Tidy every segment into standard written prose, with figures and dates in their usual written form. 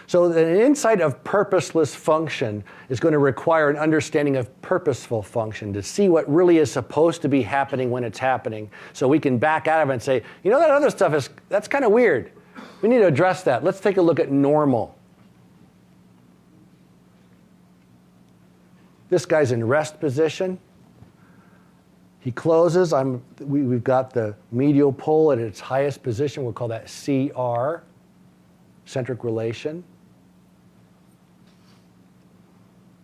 So the insight of purposeless function is going to require an understanding of purposeful function to see what really is supposed to be happening when it's happening. So we can back out of it and say, you know, that other stuff that's kind of weird. We need to address that. Let's take a look at normal. This guy's in rest position. He closes. We've got the medial pole at its highest position. We'll call that CR, centric relation.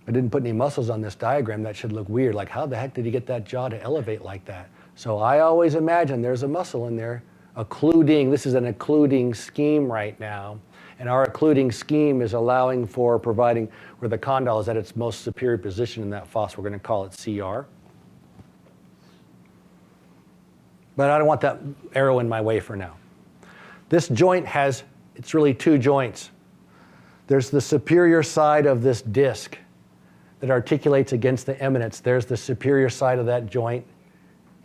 I didn't put any muscles on this diagram. That should look weird. Like, how the heck did he get that jaw to elevate like that? So I always imagine there's a muscle in there occluding. This is an occluding scheme right now. And our occluding scheme is allowing for providing where the condyle is at its most superior position in that fossa. We're going to call it CR. But I don't want that arrow in my way for now. This joint it's really two joints. There's the superior side of this disc that articulates against the eminence. There's the superior side of that joint,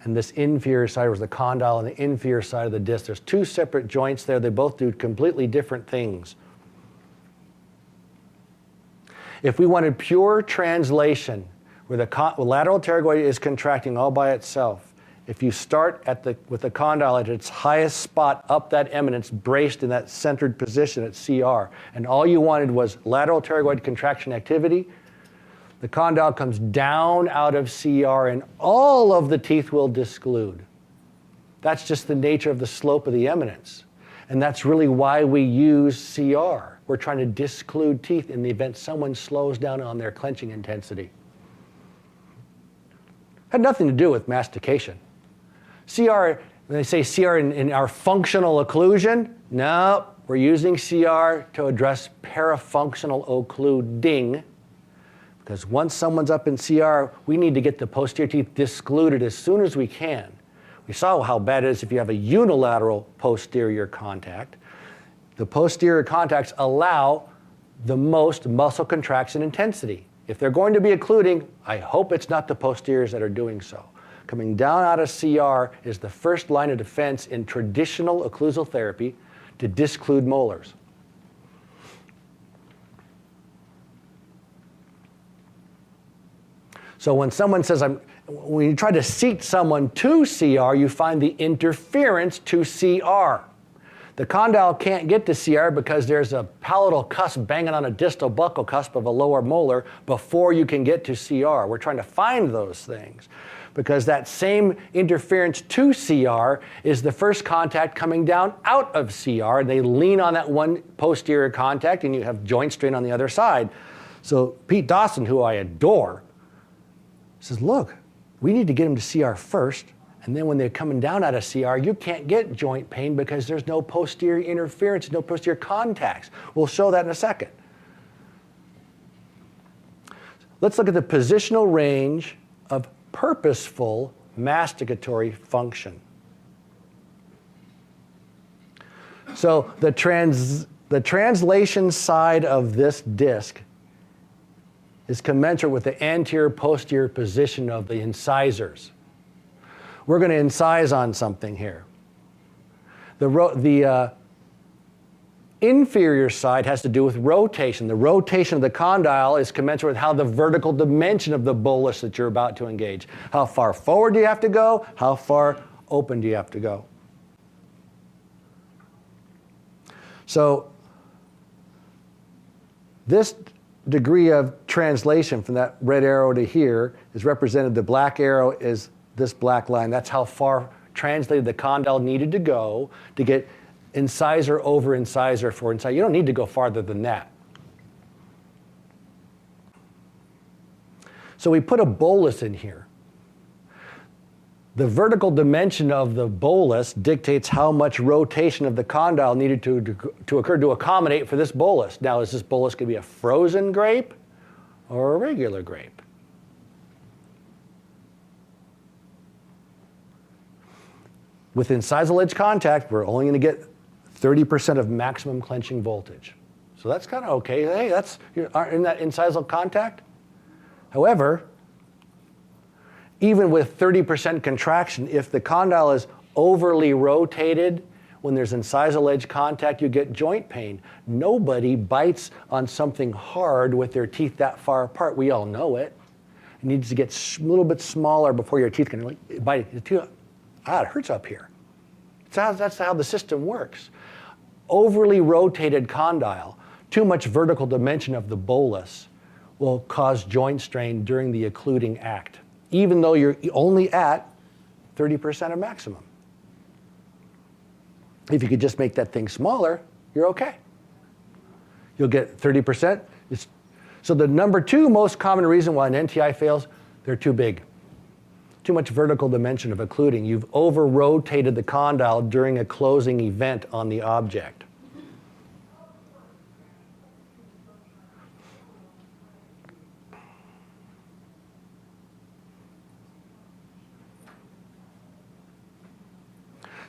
and this inferior side was the condyle and the inferior side of the disc. There's two separate joints there. They both do completely different things. If we wanted pure translation, where the lateral pterygoid is contracting all by itself, if you start with the condyle at its highest spot up that eminence, braced in that centered position at CR, and all you wanted was lateral pterygoid contraction activity, the condyle comes down out of CR and all of the teeth will disclude. That's just the nature of the slope of the eminence. And that's really why we use CR. We're trying to disclude teeth in the event someone slows down on their clenching intensity. Had nothing to do with mastication. CR, when they say CR in our functional occlusion, no, we're using CR to address parafunctional occluding, because once someone's up in CR, we need to get the posterior teeth discluded as soon as we can. We saw how bad it is if you have a unilateral posterior contact. The posterior contacts allow the most muscle contraction intensity. If they're going to be occluding, I hope it's not the posteriors that are doing so. Coming down out of CR is the first line of defense in traditional occlusal therapy to disclude molars. So when someone says, when you try to seat someone to CR, you find the interference to CR. The condyle can't get to CR because there's a palatal cusp banging on a distal buccal cusp of a lower molar before you can get to CR. We're trying to find those things because that same interference to CR is the first contact coming down out of CR. They lean on that one posterior contact and you have joint strain on the other side. So Pete Dawson, who I adore, says, look, we need to get them to CR first, and then when they're coming down out of CR, you can't get joint pain because there's no posterior interference, no posterior contacts. We'll show that in a second. Let's look at the positional range of purposeful masticatory function. So the translation side of this disc is commensurate with the anterior-posterior position of the incisors. We're going to incise on something here. The inferior side has to do with rotation. The rotation of the condyle is commensurate with how the vertical dimension of the bolus that you're about to engage. How far forward do you have to go? How far open do you have to go? So this degree of translation from that red arrow to here is represented. The black arrow is this black line. That's how far translated the condyle needed to go to get incisor over incisor for incisor. You don't need to go farther than that. So we put a bolus in here. The vertical dimension of the bolus dictates how much rotation of the condyle needed to occur to accommodate for this bolus. Now, is this bolus going to be a frozen grape or a regular grape? With incisal edge contact, we're only going to get 30% of maximum clenching voltage. So that's kind of okay. Hey, that's in that incisal contact. However, even with 30% contraction, if the condyle is overly rotated, When there's incisal edge contact, you get joint pain. Nobody bites on something hard with their teeth that far apart. We all know it. It needs to get a little bit smaller before your teeth can bite it. It hurts up here. That's how the system works. Overly rotated condyle, too much vertical dimension of the bolus, will cause joint strain during the occluding act, even though you're only at 30% of maximum. If you could just make that thing smaller, you're okay. You'll get 30%. So the number 2 most common reason why an NTI fails, they're too big. Too much vertical dimension of occluding. You've over-rotated the condyle during a closing event on the object.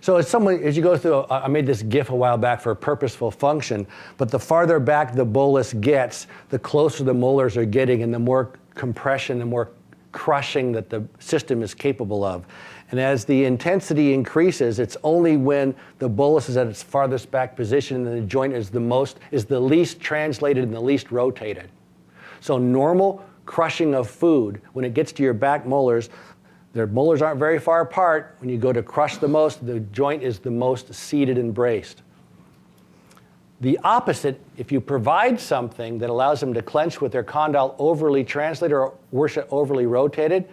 So as you go through, I made this GIF a while back for a purposeful function, but the farther back the bolus gets, the closer the molars are getting and the more compression, the more crushing that the system is capable of. And as the intensity increases, it's only when the bolus is at its farthest back position and the joint is the least translated and the least rotated. So normal crushing of food, when it gets to your back molars, their molars aren't very far apart. When you go to crush the most, the joint is the most seated and braced. The opposite, if you provide something that allows them to clench with their condyle overly translated or worse, overly rotated,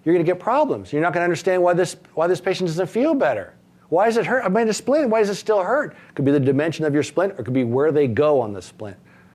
you're going to get problems. You're not going to understand why this patient doesn't feel better. Why does it hurt? I made a splint. Why does it still hurt? It could be the dimension of your splint, or it could be where they go on the splint.